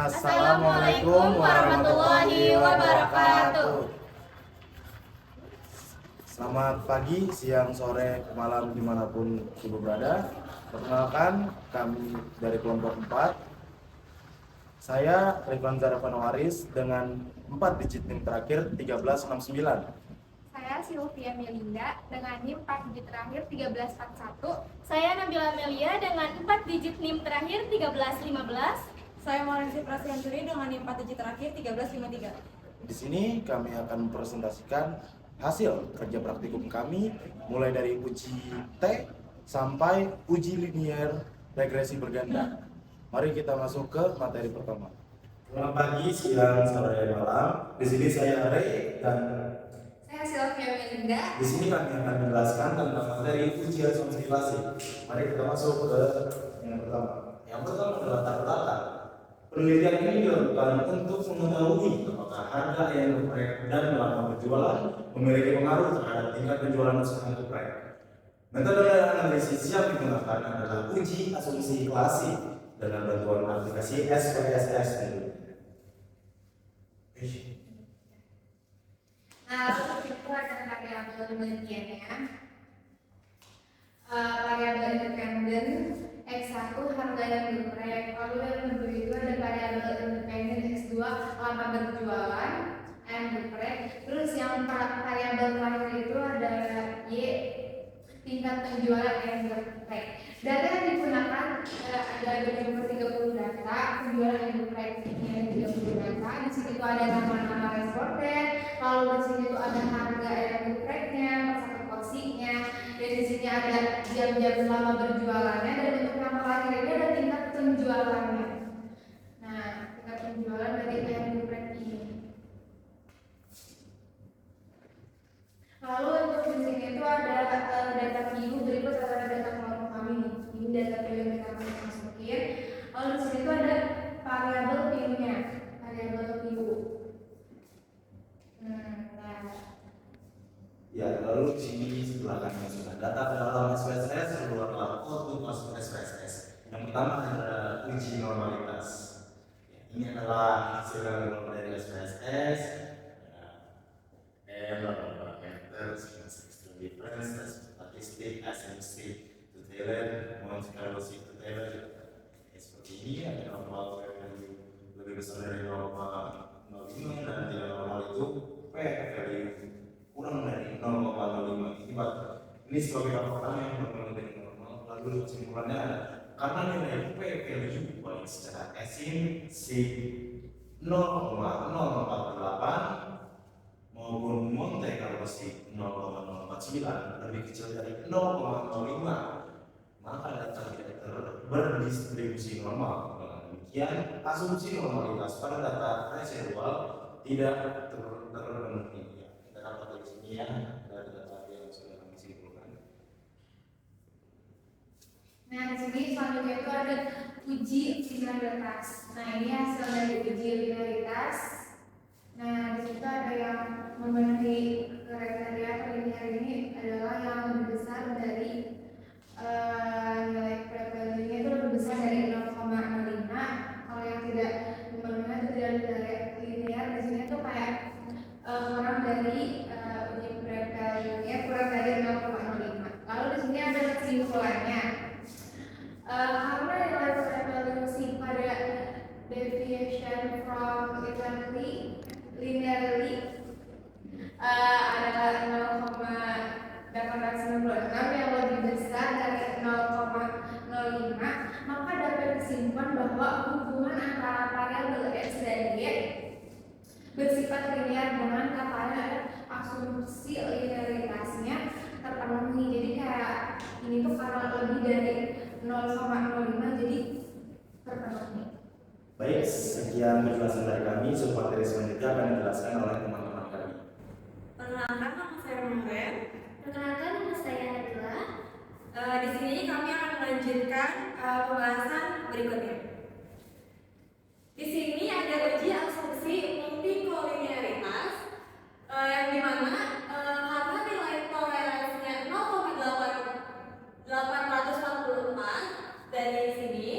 Assalamualaikum warahmatullahi wabarakatuh. Selamat pagi, siang, sore, malam dimanapun ibu berada. Perkenalkan, kami dari kelompok 4. Saya Rifan Zaravan Waris dengan 4 digit NIM terakhir 1369. Saya Sylvia Melinda dengan NIM 4 digit terakhir 1341. Saya Nabila Melia dengan 4 digit NIM terakhir 1315. Saya Maureensi Prasiyanturi dengan NIM 4 digit terakhir 1353. Di sini kami akan mempresentasikan hasil kerja praktikum kami mulai dari uji T sampai uji linier regresi berganda. Mari kita masuk ke materi pertama. Selamat pagi, siang, sore, malam. Di sini saya Ray dan Saya Sylvia Melinda. di sini kami akan menjelaskan tentang materi uji asosiasi. Mari kita masuk ke yang pertama. Yang pertama adalah tata. Penelitian ini dilakukan untuk mengetahui apakah harga ayam geprek dan lama berjualan memiliki pengaruh terhadap tingkat penjualan usaha geprek. Metode analisis yang digunakan adalah uji asumsi klasik dengan bantuan aplikasi SPSS. Nah, untuk itu ada variabel penelitiannya. Variabel independen X1 harga yang geprek, lalu yang kedua itu ada variabel independen X2 lama berjualan ayam geprek, terus yang variabel terakhir itu ada Y tingkat penjualan ayam geprek. Data yang digunakan ada 30 data penjualan ayam geprek yang 30 data. Di sini tuh ada nama-nama responden, lalu di sini tuh ada harga ayam gepreknya, satu porsinya, dan di sini ada jam-jam selama berjualannya, dan untuk yang terakhir ini ada tingkat penjualannya. Nah, tingkat penjualan dari ayam geprek ini. Lalu untuk di sini itu ada data view, berikut adalah data kelompok kami nih. Ini data view yang kita masukin. Lalu di sini itu ada variabel view-nya, variabel view. Ya, lalu di sini sebelah kanan masukkan data ke dalam SPSS, keluarlah output masuk SPSS. Yang pertama adalah uji normalitas. Ya, ini adalah hasil yang dikeluarkan dari SPSS. Difference, statistik, SMC, Taylor, Monte Carlo Taylor. Seperti ini ada normal value lebih besar dari 0,05 dan tidak normal itu P value kurang dari 0,05. Ini sebagai hal pertama yang normal dari normal. Lalu kesimpulannya ada karena nilai P value baik secara asin si 0,048 maupun Monte Carlo si 0,049 lebih kecil dari 0,05, maka data tidak berdistribusi normal. Dengan demikian, asumsi normalitas pada data residual tidak terpenuhi. Kita dapat dari sini ya, dari data yang sudah kami simpulkan. Nah, di sini selanjutnya itu ada uji linearitas. Nah, ini hasil dari uji linearitas. Nah, di situ ada yang memenuhi kriteria linear ini adalah yang lebih besar dari nilai value-nya itu lebih besar dari 0,05. Kalau yang tidak memenuhi itu tidak linear, di sini tuh kayak kurang dari uji value-nya kurang dari 0,05. Lalu di sini ada kesimpulannya. Karena nilai prevalensi pada deviation from linearly adalah 0,896 yang lebih besar dari 0,05, maka dapat disimpan bahwa hubungan antara variabel X dan Y bersifat linear dengan katanya ada asumsi linearitasnya terpenuhi. Jadi kayak ini tuh karena lebih dari 0,05 jadi terpenuhi. Baik, sekian penjelasan dari kami. Materi selanjutnya akan dijelaskan oleh teman-teman kami. Perkenalkan, nama saya Maureen. Perkenalkan, nama saya Nabila. Di sini kami akan melanjutkan pembahasan berikutnya. Di sini ada uji asumsi multikolinearitas yang dimana karena nilai toleransinya 0,844 dari sini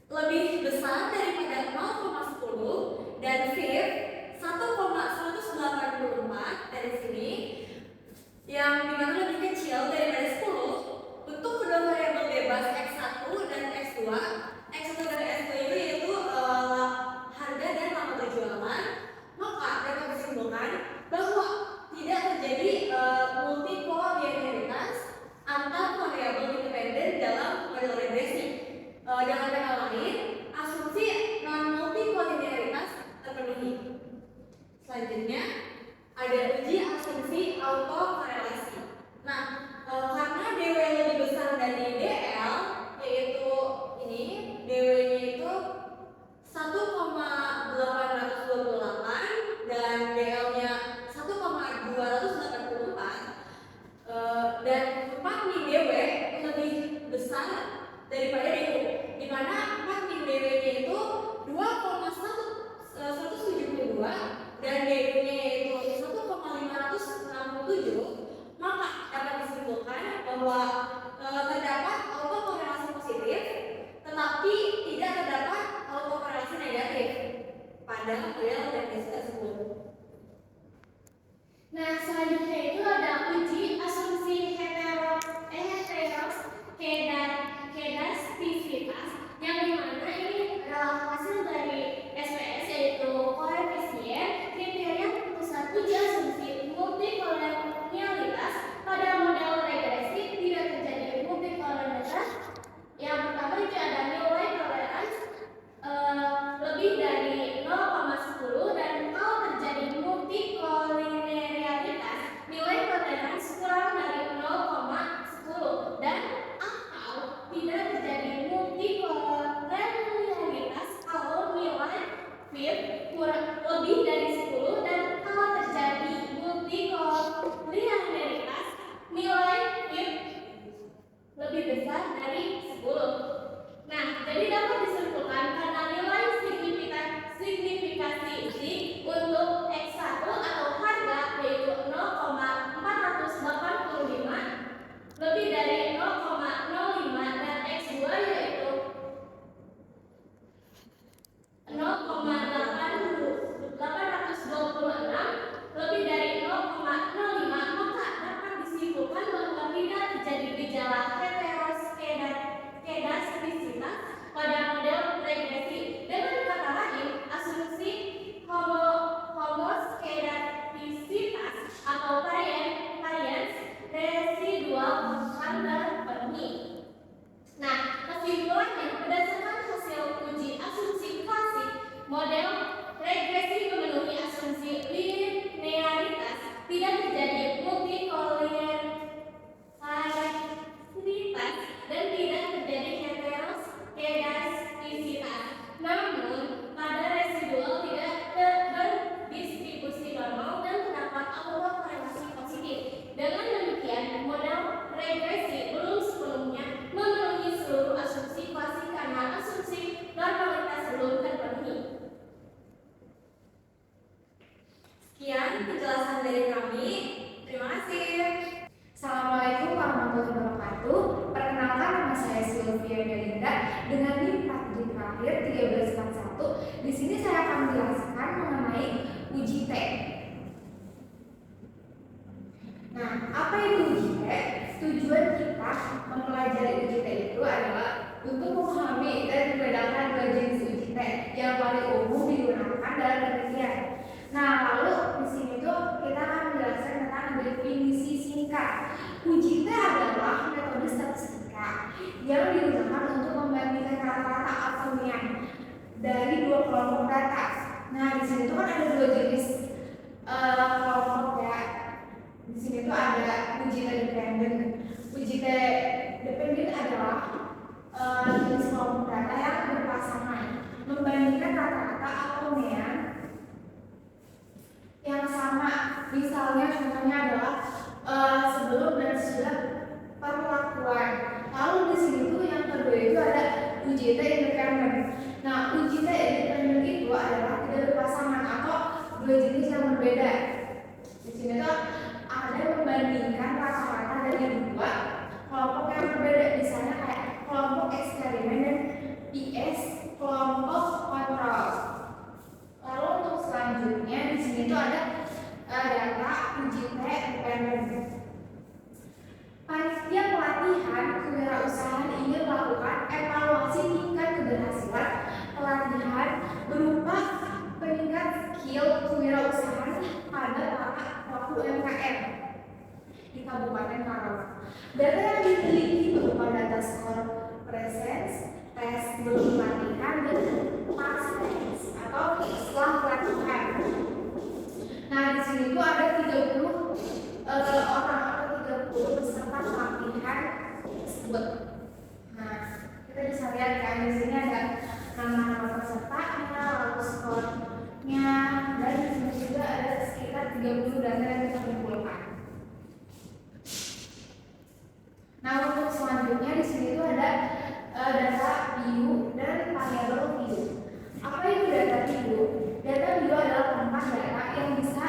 lebih besar daripada 0,05 pada model regresi tersebut. Nah, selanjutnya itu ada uji asumsi hedastisitas yang dimana ini adalah hasil dari SPS, yaitu koefisien kriteria keputusan uji asumsi multikolonialitas pada model regresi tidak terjadi multikolonialitas. Yang pertama itu ada nilai toleransi lebih dari 0,10, dan kalau terjadi multikolonialitas nilai toleransi kurang dari 0,10, dan atau tidak terjadi multikolonialitas kalau nilai fit kurang lebih dari 10, dan kalau terjadi multikolonialitas nilai fit lebih besar dari 10. Nah, jadi dapat disimpulkan karena nilai signifikasi untuk X1 atau harga yaitu 0,485 lebih dari 0,05, dan X2 yaitu 0,826 lebih dari 0,05, maka dapat disimpulkan bahwa tidak terjadi gejala hedastisitas pada model regresi. Dengan kata lain, asumsi homoskedastisitas atau varians residual bukan terpenuhi. Nah, kesimpulannya berdasarkan hasil uji asumsi klasik, model regresi memenuhi asumsi linearitas, tidak terjadi multikolonialitas, dan tidak terjadi hedastisitas. Namun, pada residual tidak berdistribusi normal dan terdapat autokorelasi positif. Dengan demikian, model regresi belum sepenuhnya memenuhi seluruh asumsi klasik karena asumsi normalitas belum terpenuhi. Sekian penjelasan dari kami. Terima kasih. Assalamualaikum warahmatullahi wabarakatuh. Perkenalkan, nama saya Sylvia Melinda dengan NIM 4 digit terakhir 1341. Di sini saya akan menjelaskan mengenai uji T. Nah, apa itu uji T? Tujuan kita mempelajari uji T itu adalah untuk memahami dan membedakan dua jenis uji T yang paling umum digunakan dalam penelitian. Nah, lalu di sini tuh kita akan menjelaskan tentang definisi singkat. Uji T adalah metode statistika yang digunakan untuk membandingkan rata-rata alfamian dari dua kelompok data. Nah, di sini tuh kan ada dua jenis kelompok ya. Di sini tuh ada uji T dependen. Uji T dependen adalah jenis kelompok data yang berpasangan membandingkan rata-rata alfamian yang sama. Misalnya contohnya adalah sebelum dan sesudah perlakuan. Lalu di sini tuh yang kedua itu ada uji T independen. Nah, uji T independen itu adalah tidak berpasangan atau dua jenis yang berbeda. Di sini tuh ada membandingkan rata-rata dari dua kelompok yang berbeda, misalnya kayak kelompok eksperimen dan IS kelompok kontrol. Lalu untuk selanjutnya di sini tuh ada data uji T independen. Panitia pelatihan kewirausahaan ingin melakukan evaluasi tingkat keberhasilan pelatihan berupa peningkat skill kewirausahaan pada para pelaku UMKM di Kabupaten Karawang. Data yang diteliti berupa data skor presence, tes sebelum pelatihan, dan past tense atau setelah pelatihan. Nah, di sini tuh ada 30 orang atau 30 peserta pelatihan tersebut. Nah, kita bisa lihat kan di sini ada nama-nama pesertanya, lalu skornya, dan di sini juga ada sekitar 30 data yang kita kumpulkan. Nah, untuk selanjutnya di sini tuh ada data view dan variabel view. Apa itu data view? Data view adalah tempat data yang bisa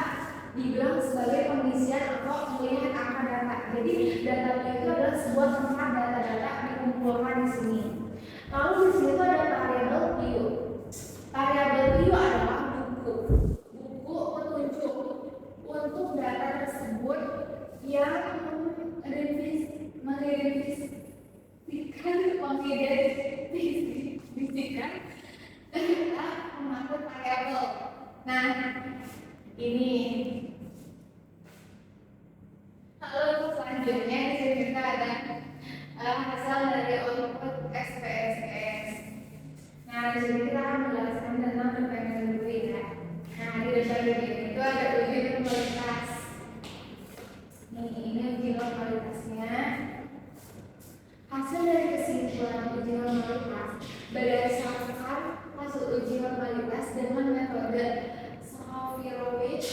dibilang sebagai pengisian atau melihat angka data. Jadi data view itu adalah sebuah tempat data-data dikumpulkan di sini. Lalu di sini tuh ada variabel view. Variabel view adalah variabel. Nah, ini. Lalu selanjutnya di sini kita ada hasil dari output SPSS. Nah, di sini kita akan menjelaskan tentang dependency dulu ya. Nah, di dependency itu ada uji normalitas. Ini uji normalitasnya. Hasil dari kesimpulan uji normalitas berdasarkan hasil uji normalitas dengan metode Saharovich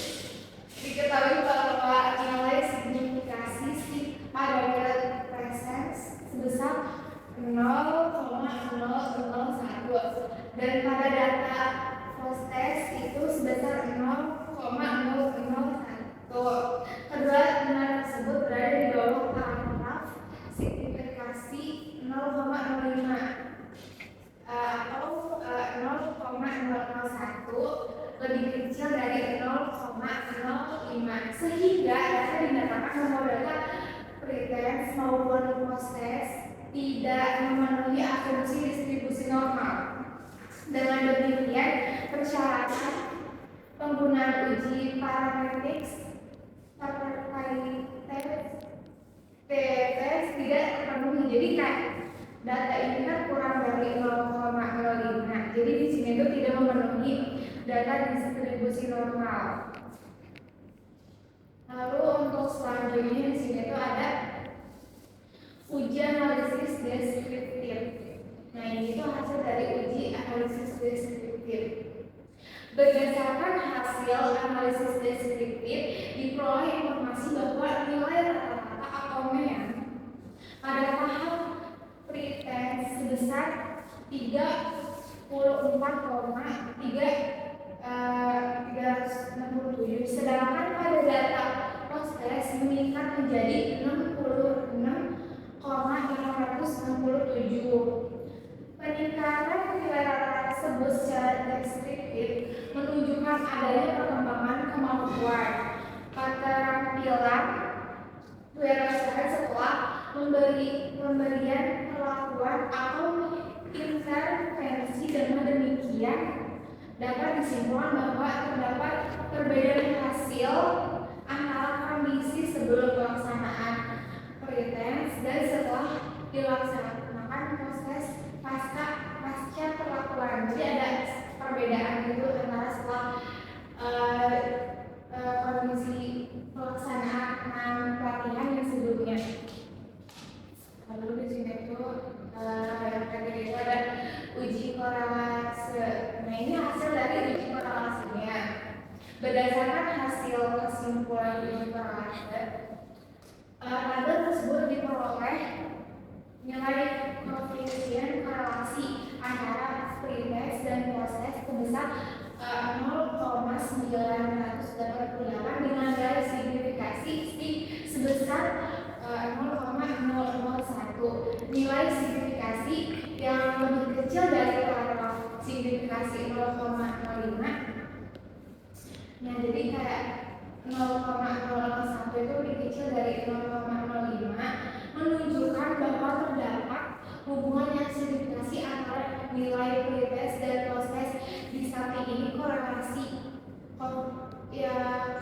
diketahui bahwa nilai signifikasi si pada presence sebesar 0,001 dan pada data post test itu sebesar 0,001. Kedua nilai tersebut berada di bawah taraf signifikasi 0,05 atau 0,001 lebih kecil dari 0,05 sehingga dapat dinyatakan bahwa data pretense maupun post test tidak memenuhi asumsi distribusi normal. Dengan demikian persyaratan penggunaan uji parametrik TTS tidak terpenuhi. Jadi kan data ini kan kurang dari 0,05. Jadi di sini itu tidak memenuhi data distribusi normal. Lalu untuk selanjutnya di sini itu ada uji analisis deskriptif. Nah, ini itu hasil dari uji analisis deskriptif. Berdasarkan hasil analisis deskriptif diperoleh informasi bahwa nilai rata-rata atau mean pada tahap pretense sebesar 34,367, sedangkan pada data post test meningkat menjadi 66,667. Peningkatan nilai rata tersebut secara deskriptif menunjukkan adanya perkembangan kemampuan keterampilan wirausaha setelah pemberian perlakuan atau intervensi. Dengan demikian dapat disimpulkan bahwa terdapat perbedaan hasil antara kondisi sebelum pelaksanaan pretense dan setelah dilaksanakan proses pasca perlakuan. Jadi ada perbedaan itu antara setelah kondisi pelaksanaan pelatihan yang sebelumnya. Lalu di sini itu yang terakhir itu ada uji korelasi. Nah, ini hasil dari uji korelasinya. Berdasarkan hasil kesimpulan uji korelasi, tabel tersebut diperoleh nilai koefisien korelasi antara pretest dan post test sebesar 0,988 dengan nilai signifikasi sebesar 0,001. Nilai signifikasi yang lebih kecil dari taraf signifikasi 0,05. Nah, jadi kayak 0,001 itu lebih kecil dari 0,05 menunjukkan bahwa terdapat hubungan yang signifikasi antara nilai pretest dan post test. Di samping ini korelasi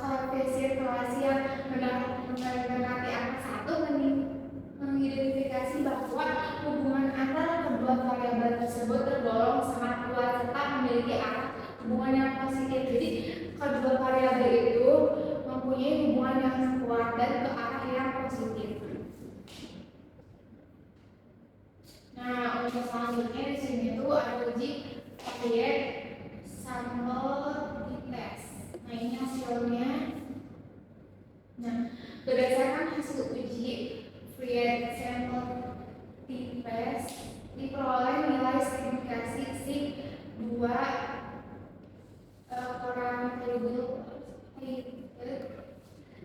koefisien korelasi yang mendekati angka 1 mengidentifikasi bahwa hubungan antara kedua variabel tersebut tergolong sangat kuat serta memiliki arah hubungan yang positif. Jadi kedua variabel itu mempunyai hubungan yang kuat dan ke arah yang positif. Nah, untuk selanjutnya di sini tuh ada uji proyek sampel test. Nah, ini hasilnya. Nah, berdasarkan hasil uji Fried sampel test diperoleh nilai signifikasi sig 2 kurang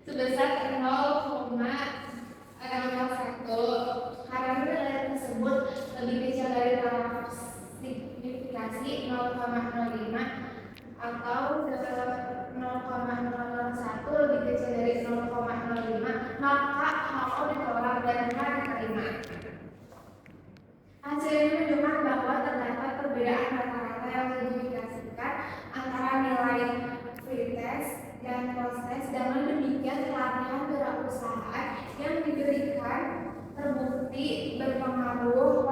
sebesar 0,01 karena nilai tersebut lebih kecil dari taraf signifikasi 0,05 atau 0,001 lebih kecil dari 0,05, maka HO ditolak dan H diterima. Hasil ini menunjukkan bahwa terdapat perbedaan rata-rata yang signifikan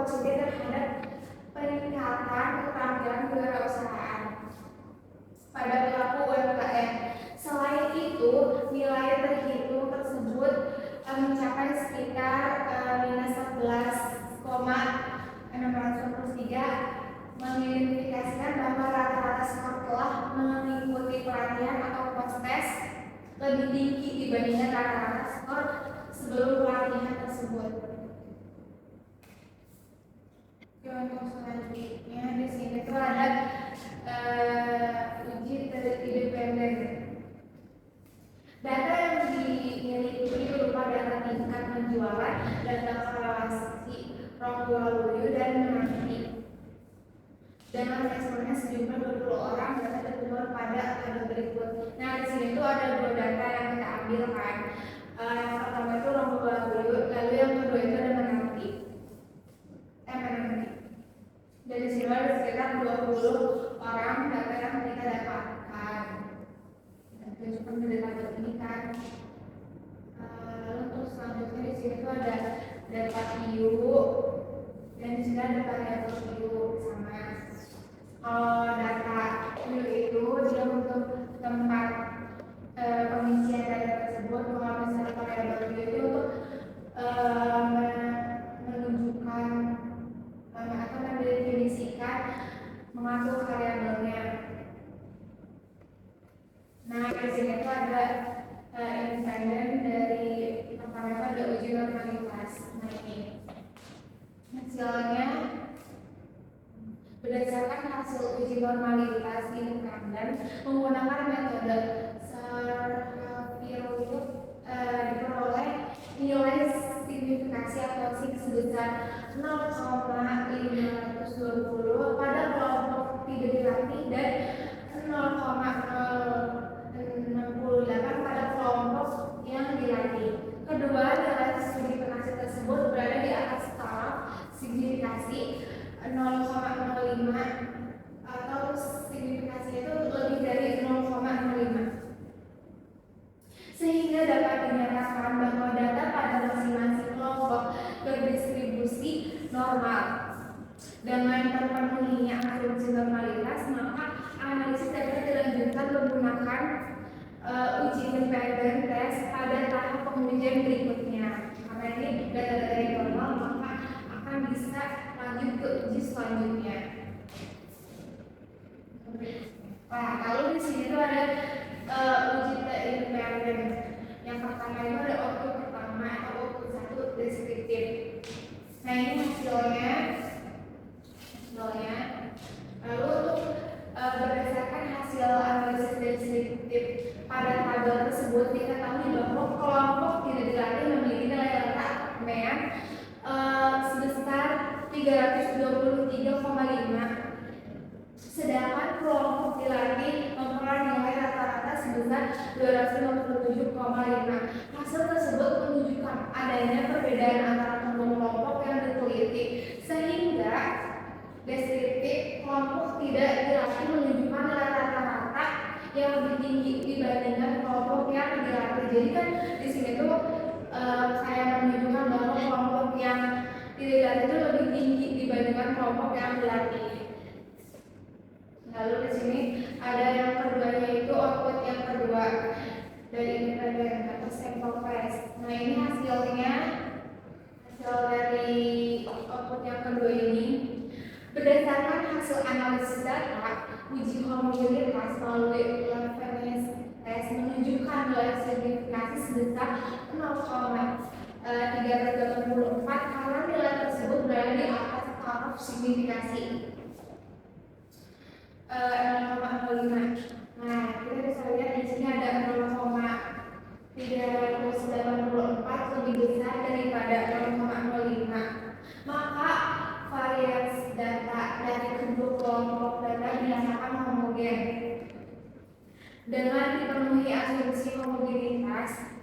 positif terhadap peningkatan keterampilan kewirausahaan pada pelaku UMKM. Selain itu, nilai terhitung tersebut mencapai sekitar minus 11,643, mengidentifikasikan bahwa rata-rata skor telah mengikuti pelatihan atau post-test lebih tinggi dibandingkan rata-rata skor sebelum pelatihan tersebut. Contoh selanjutnya di sini tuh ada uji independen. Data yang dimiliki berupa data tingkat penjualan, data korelasi Ronggolaluyu dan Menanti. Dengan responnya sejumlah 20 orang data terkumpul pada tabel berikut. Nah, di sini tuh ada dua data yang kita ambil kan. Yang pertama itu Ronggolaluyu, lalu yang kedua itu ada Menanti. Dan di sini ada sekitar 20 orang data yang kita dapatkan. Kita tunjukkan di tabel ini kan. Lalu terus selanjutnya di sini tuh ada data view dan di sini ada variabel view sama. Data view itu dia untuk tempat pengisian data tersebut. Kalau misalnya variabel view itu untuk menunjukkan atau mendefinisikan mengatur variabelnya. Nah, di sini itu ada independen dari pertama itu ada uji normalitas. Nah, ini hasilnya berdasarkan hasil uji normalitas independen menggunakan metode Shapiro diperoleh nilai signifikasi atau sig sebesar 0,520 pada kelompok tidak dilatih dan 0,068 pada kelompok yang dilatih. Kedua nilai signifikasi tersebut berada di atas skala signifikasi 0,05 atau signifikasi itu lebih dari 0,05, sehingga dapat dinyatakan bahwa data pada masing-masing kelompok berdistribusi normal. Dengan terpenuhinya asumsi normalitas, maka analisis dapat dilanjutkan menggunakan uji independen tes pada tahap pengujian berikutnya. Karena ini data-data yang normal, maka akan bisa lanjut ke uji selanjutnya. Nah, lalu di sini tuh ada uji independen. Yang pertama itu ada output pertama atau output 1 deskriptif. Nah, ini hasilnya. Lalu untuk berdasarkan hasil analisis deskriptif pada tabel tersebut diketahui bahwa kelompok tidak dilatih memiliki nilai rata keanehan sebesar 323,5, sedangkan kelompok dilatih memperoleh nilai rata-rata sebesar 257,5. Hasil tersebut menunjukkan adanya perbedaan antara kelompok yang diteliti, sehingga deskriptif kelompok tidak dilatih menunjukkan nilai rata-rata yang lebih tinggi dibandingkan kelompok yang dilatih. Jadi kan di sini tuh kayak menunjukkan bahwa kelompok yang dilatih itu lebih tinggi dibandingkan kelompok yang dilatih. Lalu di sini ada yang kedua, yaitu output yang kedua dari independen atau sample test. Nah, ini hasilnya, hasil dari output yang kedua ini berdasarkan hasil analisis data uji homogenitas melalui Levenes test menunjukkan nilai signifikasi sebesar 0,384 karena nilai tersebut berada di atas taraf signifikasi 0,05. Nah, kita bisa lihat di sini ada 0,384 lebih besar daripada 0,05. Maka variasi data dari kedua kelompok data dinyatakan homogen. Dengan dipenuhi asumsi homogenitas,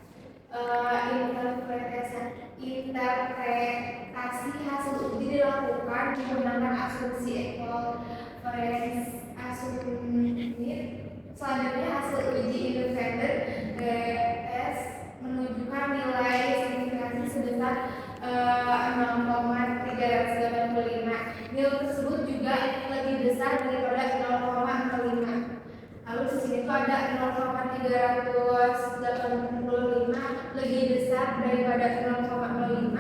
interpretasi hasil uji dilakukan menggunakan asumsi equivalence asumtif. Selanjutnya hasil uji independen GS menunjukkan nilai signifikasi sebesar 0,385 pada 0,385 lebih besar daripada 0,05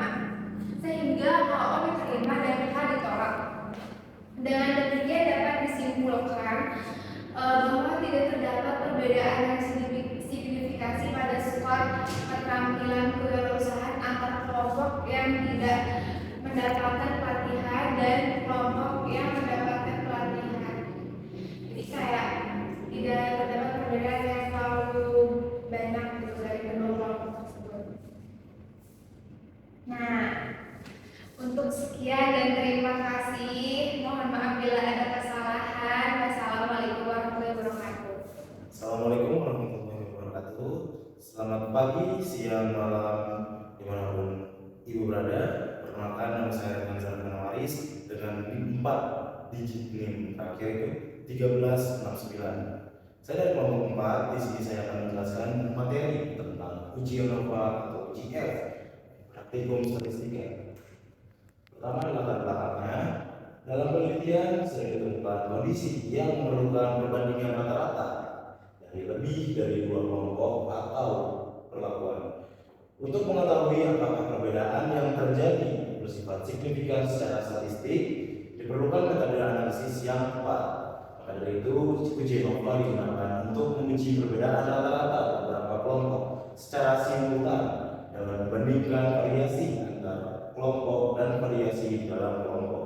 sehingga HO diterima dan H ditolak. Dengan demikian dapat disimpulkan bahwa tidak terdapat perbedaan yang signifikasi pada skor keterampilan kewirausahaan antara kelompok yang tidak mendapatkan pelatihan dan kelompok yang mendapatkan pelatihan. Jadi kayak tidak terdapat perbedaan yang terlalu banyak gitu dari kedua kelompok tersebut. Nah, untuk sekian dan terima kasih. Mohon maaf bila ada kesalahan. Wassalamualaikum warahmatullahi wabarakatuh. Assalamualaikum warahmatullahi wabarakatuh. Selamat pagi, siang, malam, dimanapun ibu berada. Perkenalkan, nama saya Kanzar Waris dengan NIM 4 digit NIM terakhir itu 1369. Saya dari kelompok 4. Di sini saya akan menjelaskan materi tentang uji ANOVA atau uji F, praktikum statistika. Pertama, latar belakangnya. Dalam penelitian sering ditemukan kondisi yang memerlukan perbandingan rata-rata dari lebih dari dua kelompok atau perlakuan. Untuk mengetahui apakah perbedaan yang terjadi bersifat signifikan secara statistik, diperlukan metode analisis yang tepat. Maka dari itu, uji ANOVA digunakan untuk menguji perbedaan rata-rata beberapa kelompok secara simultan dengan membandingkan variasi antara kelompok dan variasi di dalam kelompok.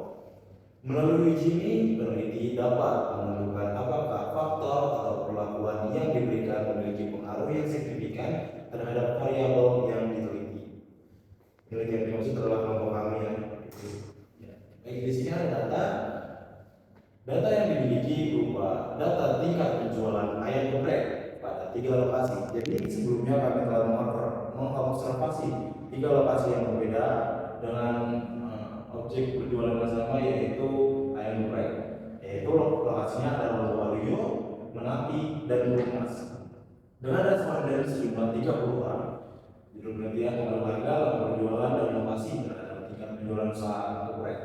Melalui uji ini, peneliti dapat menentukan apakah faktor atau perlakuan yang diberikan memiliki pengaruh yang signifikan terhadap variabel yang diteliti. Penelitian dimaksud adalah kelompok kami yang baik. Di sini ada data yang dimiliki berupa data tingkat penjualan ayam geprek pada 3 lokasi. Jadi sebelumnya kami telah mengobservasi 3 lokasi yang berbeda dengan objek penjualan yang sama, yaitu ayam geprek, yaitu lokasinya adalah Waluyo, Menati, dan Banyumas. Dengan responden sejumlah 30 orang, judul penelitian mengenai harga, lama penjualan, dan lokasi terhadap tingkat penjualan usaha geprek.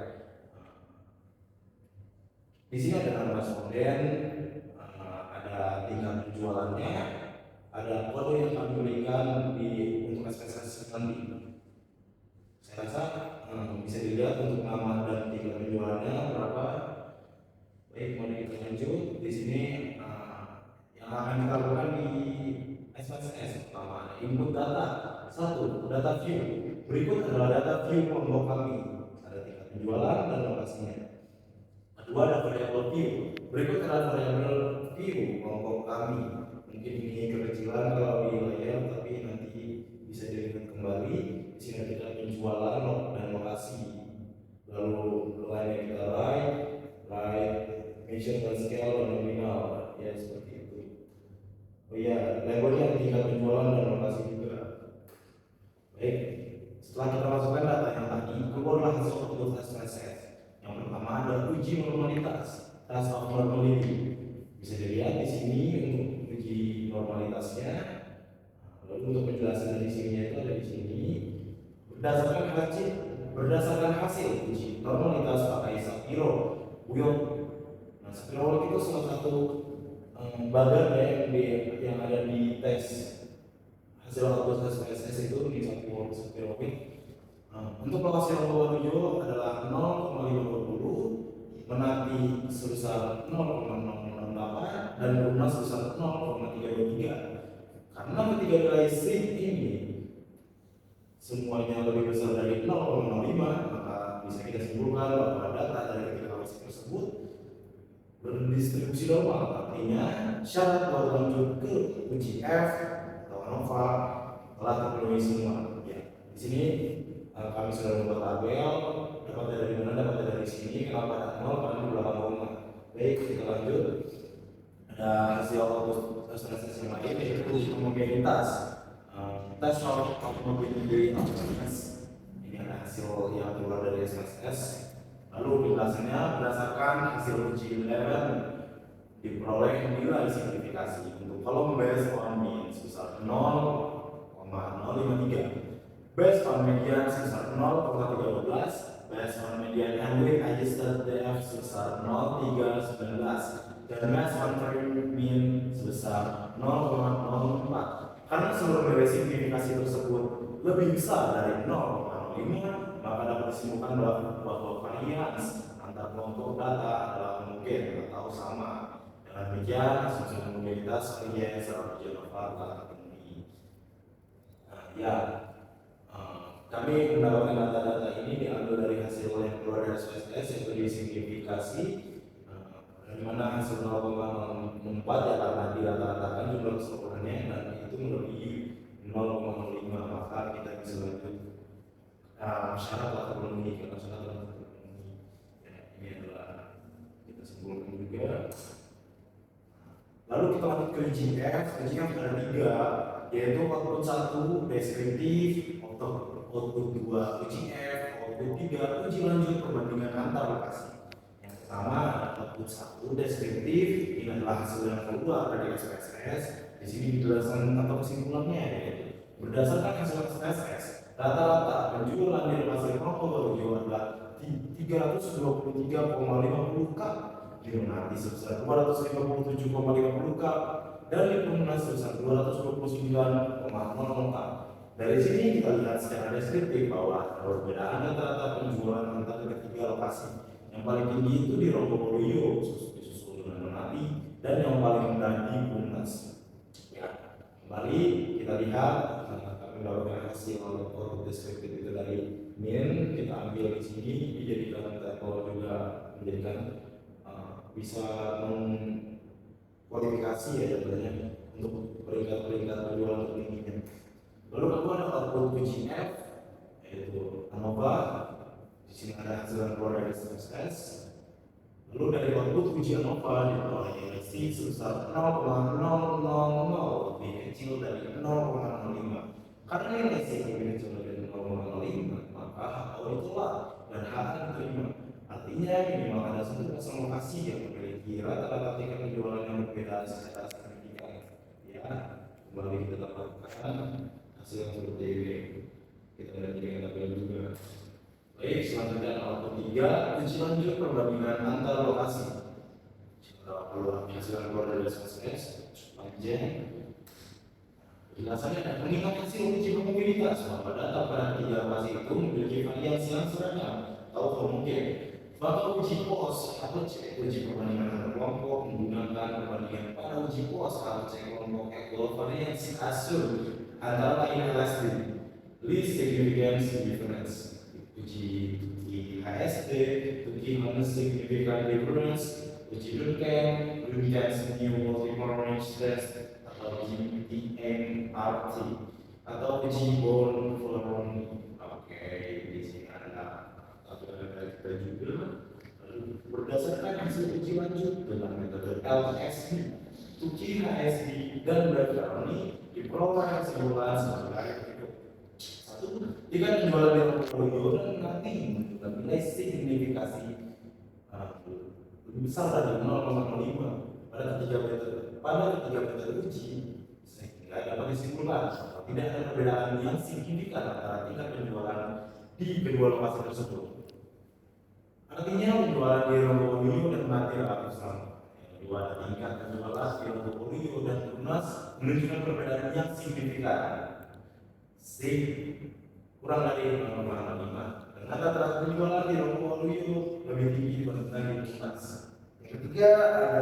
Di sini ada nama responden, ada tingkat penjualannya, ada kode yang kami berikan untuk SPSS nanti. Saya rasa bisa dilihat untuk nama dan tingkat penjualannya berapa. Baik, mari kita lanjut. Di sini yang akan kita lakukan di SPSS pertama input data. 1. Data view. Berikut adalah data view kelompok kami. Ada tingkat penjualan dan lokasinya. Kedua, ada variabel view. Berikut adalah variabel view kelompok kami. Mungkin ini kekecilan kalau di layar, tapi nanti bisa dilihat kembali. Di sini ada penjualan dan lokasi. Lalu line yang kita right, measure dan scale dan nominal, ya seperti itu. Oh iya, labelnya tingkat penjualan dan lokasi juga. Baik, setelah kita masukkan data yang tadi, keluarlah hasil output SPSS. Yang pertama ada uji normalitas, test of normality. Bisa dilihat di sini untuk uji normalitasnya. Lalu untuk penjelasan dari sininya itu ada di sini. Berdasarkan hasil uji normalitas pakai Shapiro, Wiyot. Nah, Shapiro itu salah satu bagan yang ada di tes hasil output SPSS itu di Shapiro. Untuk lokasi Waluyo adalah 0,520, Menati sebesar 0,068 dan Banyumas sebesar 0,323. Karena ketiga nilai strip ini semuanya lebih besar dari 0,05, maka bisa kita simpulkan bahwa data dari ketiga lokasi tersebut berdistribusi normal. Artinya syarat buat lanjut ke uji F atau ANOVA telah terpenuhi semua. Ya, di sini kami sudah membuat tabel. Dapatnya dari mana? Dapatnya dari sini. Kenapa ada 0? Karena di belakang koma. Baik, kita lanjut. Ada hasil output SPSS yang lain, yaitu homogenitas. Tes probability outcomes. Ini ada hasil yang keluar dari SPSS. Lalu penjelasannya berdasarkan hasil uji 11 diperoleh nilai signifikasi untuk kolom based on mean sebesar 0,053, based on median sebesar 0,312, based on median and weight adjusted DF sebesar 0,319, dan based on mean sebesar hasil nilai signifikasi tersebut lebih besar dari 0,05, maka dapat disimpulkan bahwa varians antar kelompok data adalah mungkin atau sama. Dengan demikian, asumsi probabilitas varians secara ANOVA telah terpenuhi. Kami mendapatkan data-data ini diambil dari hasil yang keluar dari SPSS, yaitu disimplifikasi, dari mana hasil 0,04 ya karena dirata-ratakan jumlah keseluruhannya dan itu melebihi 0,05, maka kita bisa lanjut. Syarat telah terpenuhi, karena syarat telah terpenuhi. Ya, ini adalah kita simpulkan juga. Lalu kita lanjut ke uji F. Uji F ada 3, yaitu output 1 deskriptif, output 2 uji F, output 3 uji lanjut perbandingan antar lokasi. Yang pertama output 1 deskriptif, ini adalah hasil yang keluar dari SPSS. Di sini dijelaskan atau kesimpulannya, yaitu berdasarkan hasil SPSS, rata-rata penjualan di lokasi Probolinggo adalah 323,50 cup, di Menati sebesar 257,50 cup, dan di Perumnas sebesar 229,00 cup. Dari sini kita lihat secara deskriptif bahwa perbedaan rata-rata penjualan antara ketiga lokasi. Yang paling tinggi itu di Probolinggo, disusul dengan Menati, dan yang paling rendah di Perumnas. Ya, kembali kita lihat kami mendapatkan hasil output deskriptif itu dari min, kita ambil di sini dijadikan tabel juga menjadikan bisa mengkualifikasi ya jadinya untuk peringkat-peringkat penjualan tertingginya. Lalu kedua ada output uji F, yaitu ANOVA. Di sini ada hasil yang keluar dari SPSS. Lalu dari output uji ANOVA diperoleh nilai sebesar 0,000, lebih kecil dari 0,05. Karena nilai lebih kecil dari 0,05, maka HO ditolak dan H diterima. Artinya minimal ada satu pasang lokasi yang memiliki rata-rata tingkat penjualan yang berbeda secara signifikan. Ya, kembali kita dapatkan hasil yang seperti ini. Kita lihat dengan tabel juga. Baik, selanjutnya output 3 uji lanjut perbandingan antar lokasi. Kalau hasil yang keluar dari SPSS panjang. Penjelasannya ada mengingat hasil uji probabilitas bahwa data pada 3 lokasi itu memiliki variasi yang seragam atau homogene. Maka uji pos atau cek uji perbandingan antar kelompok menggunakan perbandingan pada uji pos atau cek kelompok equal variance asur antara lain LSD, least significance difference, uji IHSD, uji non-significant difference, uji Duncan new multiple range test atau uji DMRT atau uji Born-Fulleroni. Oke, di sini ada kita juga. Berdasarkan hasil uji lanjut dengan metode LSD, uji HSD dan Berkeley diperoleh kesimpulan sebagai berikut. 1. Tingkat penjualan di Probolinggo dan Menati menunjukkan nilai signifikasi lebih besar dari 0,05 pada ketiga metode uji, sehingga dapat disimpulkan tidak ada perbedaan yang signifikan antara tingkat penjualan di kedua lokasi tersebut. Artinya penjualan di Probolinggo dan Menati relatif sama. Yang kedua ada tingkat penjualan di Probolinggo dan Perumnas menunjukkan perbedaan yang signifikan. C kurang dari 0,05 dan rata-rata penjualan di Probolinggo lebih tinggi dibandingkan di Perumnas. Yang ketiga ada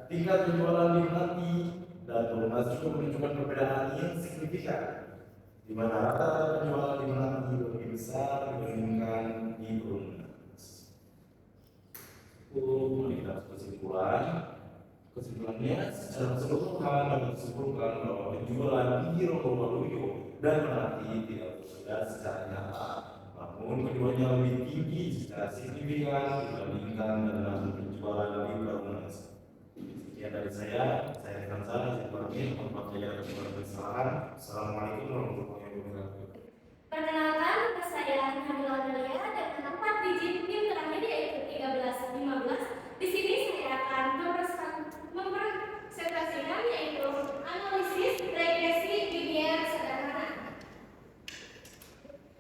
tingkat penjualan di Menati dan Perumnas juga menunjukkan perbedaan yang signifikan, di mana rata-rata penjualan di Menati lebih besar dibandingkan di Perumnas. Melihat kesimpulannya secara keseluruhan dapat disimpulkan bahwa penjualan di Probolinggo dan Menati tidak berbeda secara nyata, namun keduanya lebih tinggi secara signifikan dibandingkan dengan penjualan di Perumnas. Sekian dari saya Kansa, saya pamit. Mohon maaf jika ada kesalahan. Assalamualaikum warahmatullahi wabarakatuh. Perkenalkan, saya Nabila Dalia dengan 4 digit NIM terakhir yaitu 1315. Di sini saya akan mempresentasikan yaitu analisis regresi linear sederhana.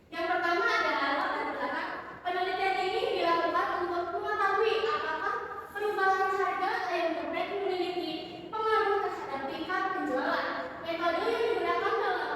Yang pertama adalah latar belakang. Penelitian ini dilakukan untuk mengetahui apakah perubahan harga ayam geprek memiliki pengaruh terhadap tingkat penjualan. Metode yang digunakan dalam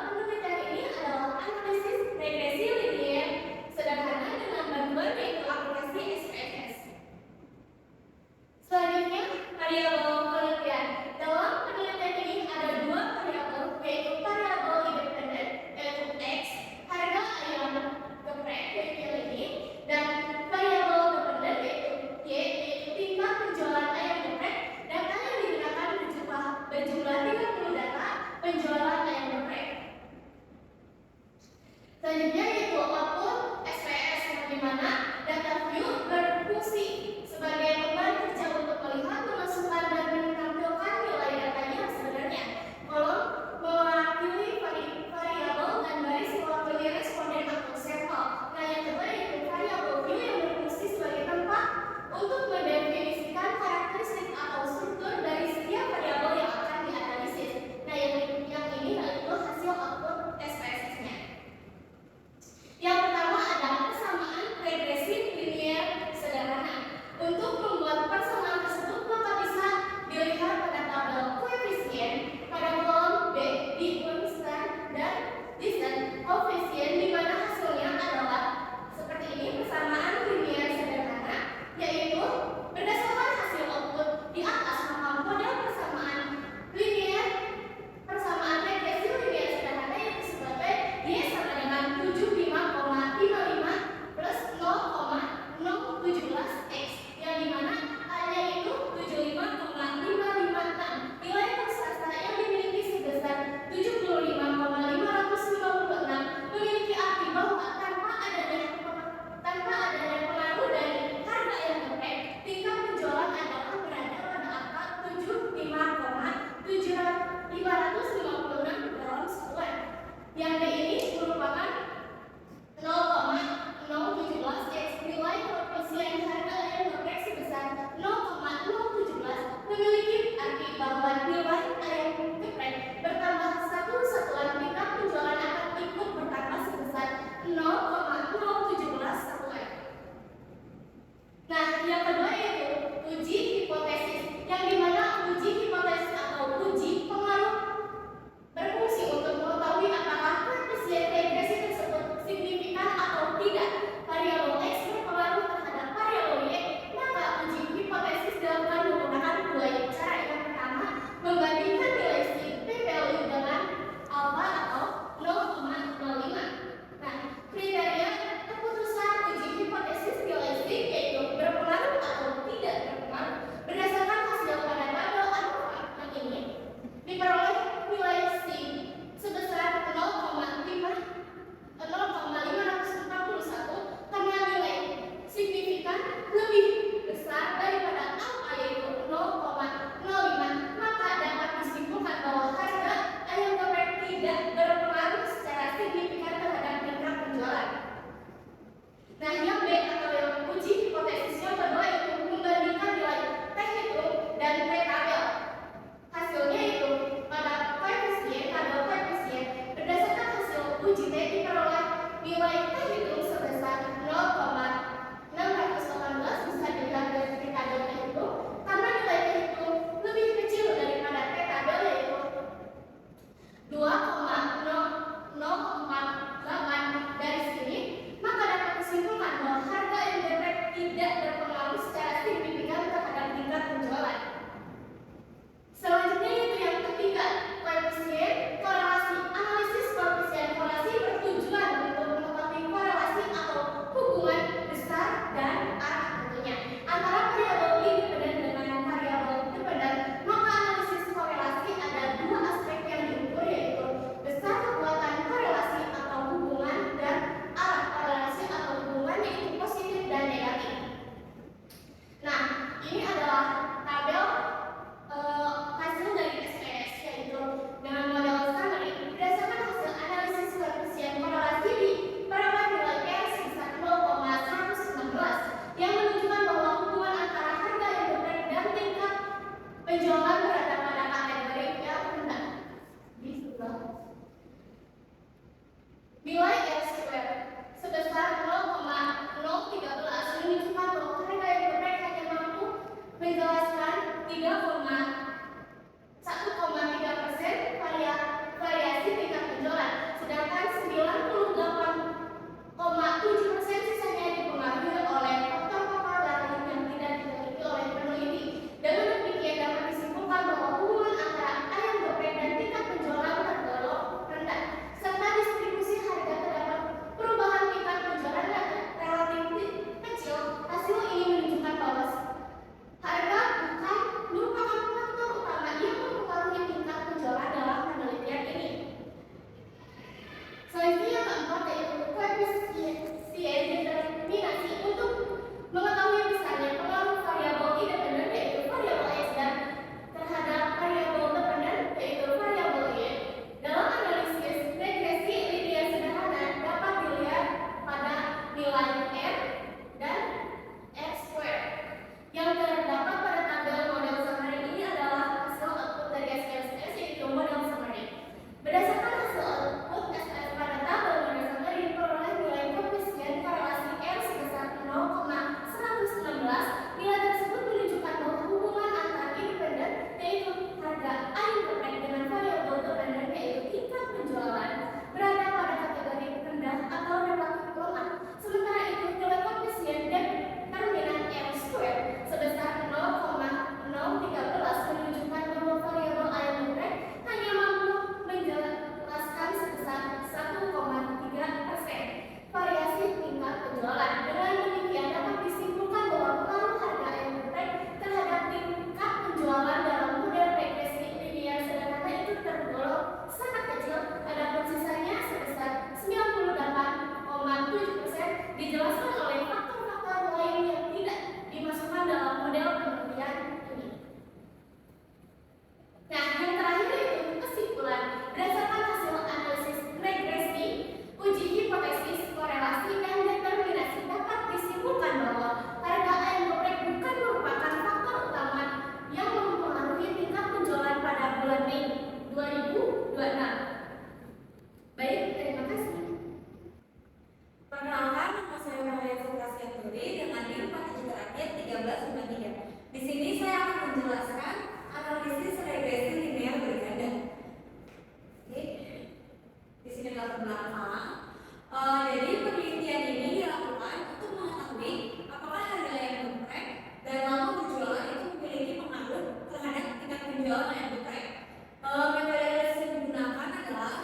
Metode analisis yang digunakan adalah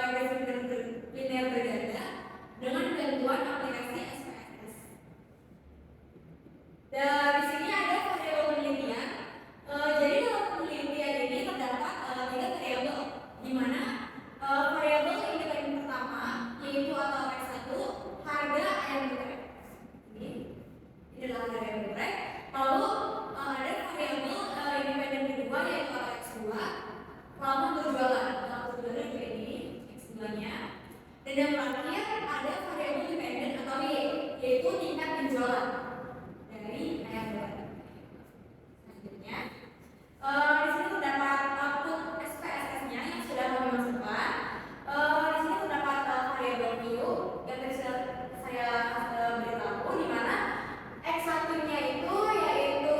regresi linear berganda dengan bantuan aplikasi SPSS. Dan di sini ada variabel penelitian. Jadi dalam penelitian ini terdapat 3 variabel, di mana variabel independen pertama yaitu atau X1 harga ayam geprek. Ini adalah harga ayam geprek. Lalu ada variabel independen kedua yaitu atau X2 lama berjualan. Lama berjualan juga ini X2-nya. Dan yang terakhir ada variabel dependen atau Y yaitu tingkat penjualan dari ayam geprek. Selanjutnya, di sini terdapat output SPSS-nya yang sudah kami masukkan. Di sini terdapat variabel Q yang tadi sudah saya beritahu, di mana X1-nya itu yaitu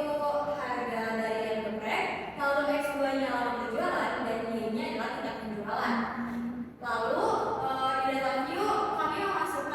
harga dari ayam geprek, lalu X2-nya lama berjualan, dan Y-nya adalah tingkat penjualan. Lalu di data Q kami memasukkan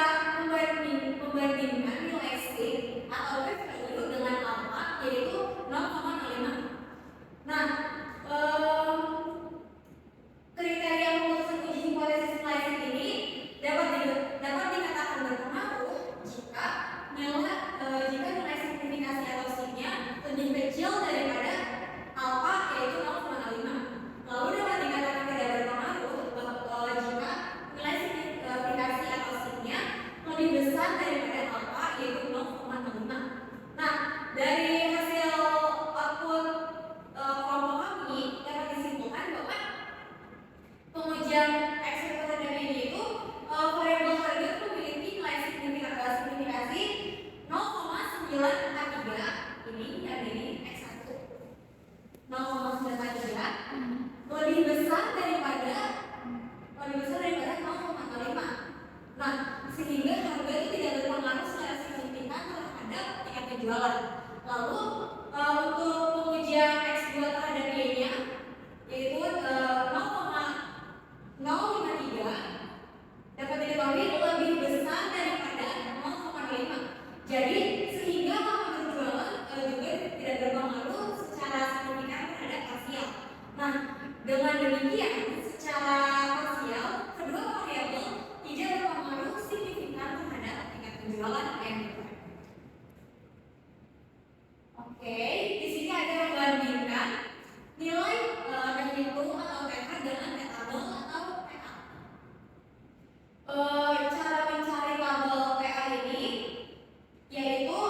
membandingkan nilai sin atau p value dengan alpha yaitu 0,05. Nah, kriteria memutuskan uji hipotesis nilai sin ini dapat dikatakan berpengaruh jika nilai signifikasi atau sin-nya lebih kecil daripada alpha yaitu 0,05. Lalu dapat dikatakan tidak berpengaruh jika nilai signifikasi atau sin-nya lebih besar daripada alpha yaitu 0,05. Nah, dari hasil output kelompok kami dapat disimpulkan bahwa pengujian eksperimen ini itu variabel harga itu memiliki nilai signifikasi 0,943 ini dan ini X1 0,943 lebih besar daripada 0,05. Nah, sehingga harga itu tidak berpengaruh secara signifikan terhadap tingkat penjualan. Lalu untuk pengujian X2 terhadap Y-nya yaitu 0,053 dapat diketahui lebih besar daripada 0,5. Jadi sehingga lama berjualan juga tidak berpengaruh secara signifikan terhadap parsial. Nah, dengan demikian secara parsial kedua variabel tidak berpengaruh signifikan terhadap tingkat penjualan NDP. Oke, di sini ada membandingkan nilai terhitung atau TH dengan tabel atau PA. Cara mencari tabel PA ini yaitu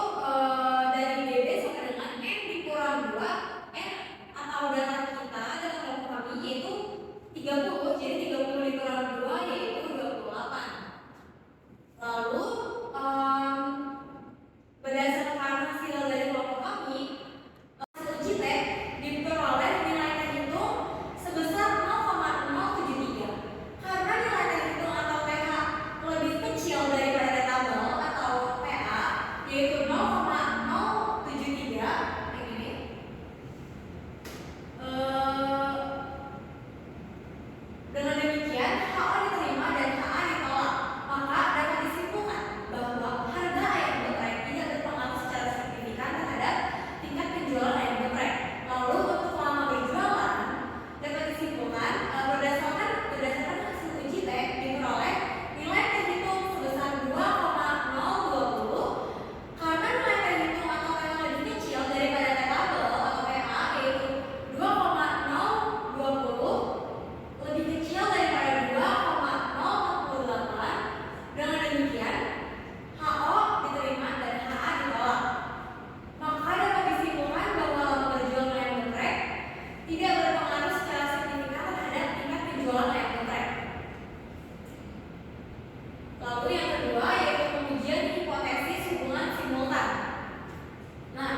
dari DB sampai dengan N dikurang 2 N atau data kita data kelompok kami yaitu 30, jadi 30 dikurang 2 yaitu 28. Lalu berdasarkan hasil dari kelompok kami hasil uji T diperoleh nilai terhitung sebesar 0,073. Karena nilai terhitung atau TH lebih kecil daripada tabel atau PA yaitu 0,073 yang ini. Dengan demikian HO diterima dan HA ditolak. Maka dapat disimpulkan bahwa harga ayam geprek tidak berpengaruh secara signifikan terhadap tingkat penjualan ayam geprek. Lalu untuk lama berjualan dapat disimpulkan berdasarkan hasil uji T diperoleh nilai terhitung sebesar 2,020 karena nilai terhitung atau PH lebih kecil daripada tabel atau PA yaitu 2,020 lebih kecil daripada 2,048. Dengan demikian HO diterima dan HA ditolak. Maka dapat disimpulkan bahwa lama berjualan ayam geprek tidak berpengaruh secara signifikan terhadap tingkat penjualan ayam geprek. Lalu yang kedua yaitu pengujian hipotesis hubungan simultan. Nah,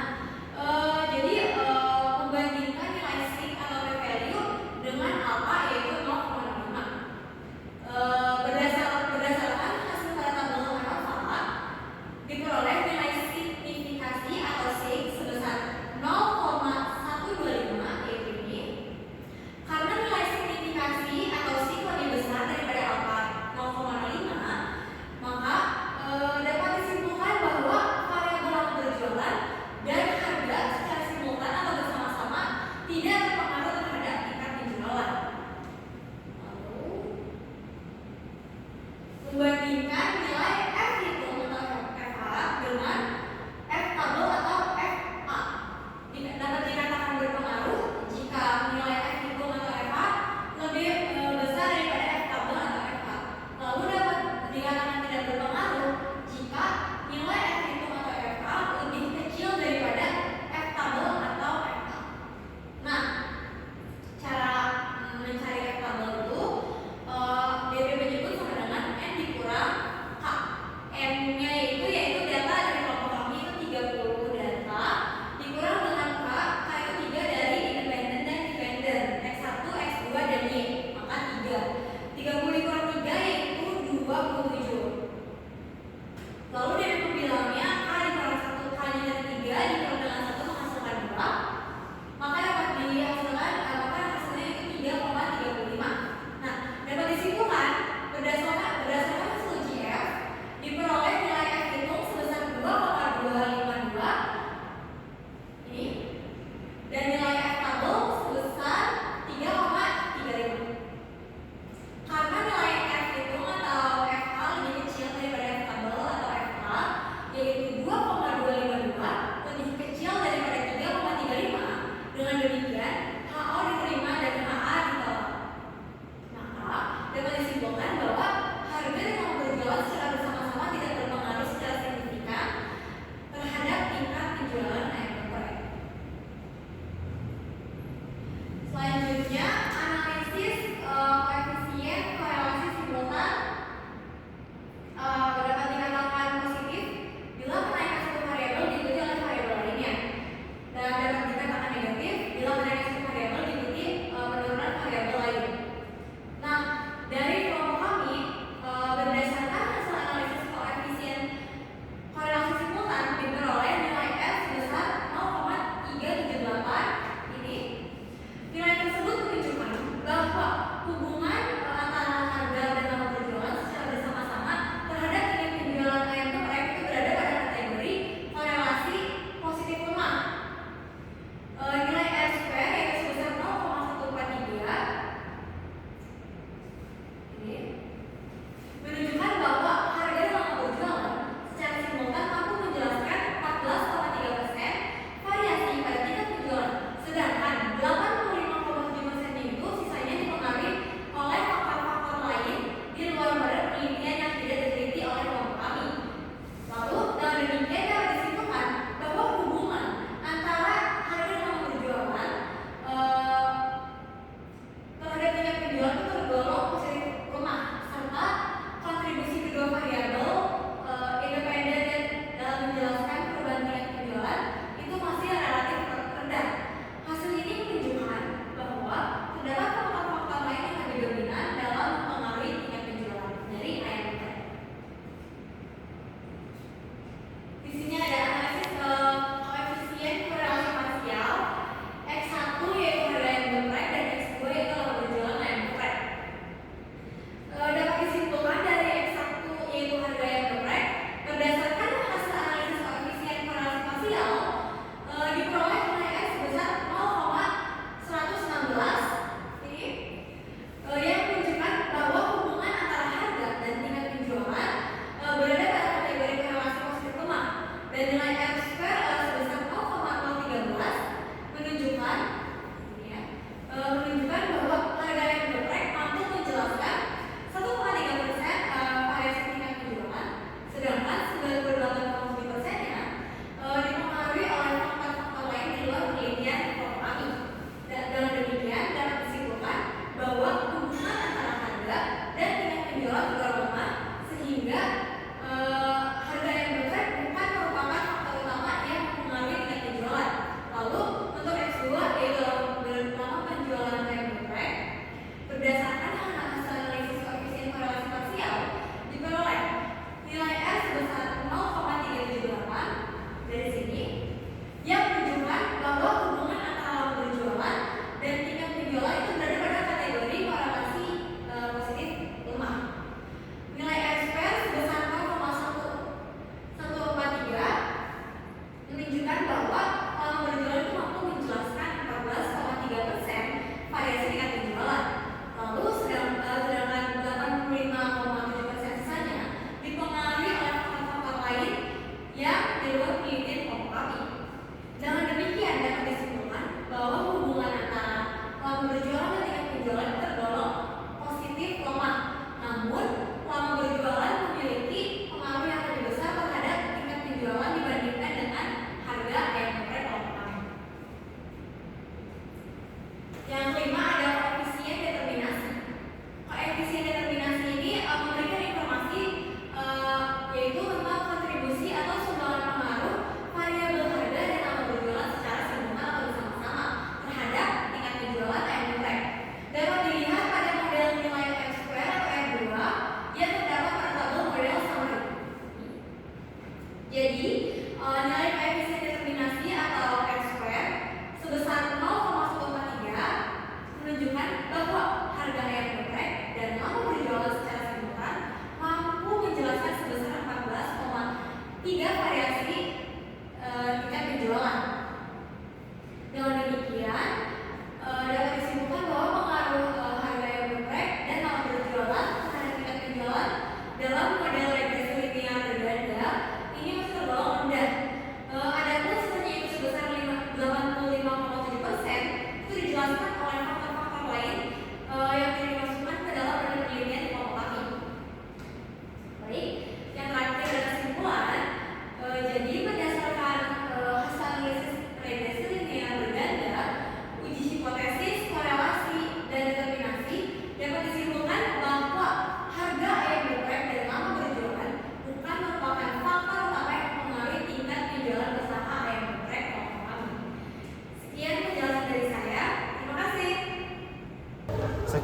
jadi membandingkan nilai sin atau p value dengan alpha yaitu 0,05. Berdasarkan hasil pada tabel alpha diperoleh nilai signifikasi atau sin sebesar 0,125 yaitu ini. Karena nilai signifikasi atau sin lebih besar daripada alpha 0,05,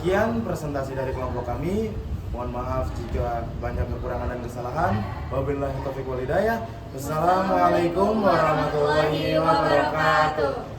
Sekian presentasi dari kelompok kami. Mohon maaf jika banyak kekurangan dan kesalahan. Wabillahi taufiq wal hidayah. Wassalamualaikum warahmatullahi wabarakatuh.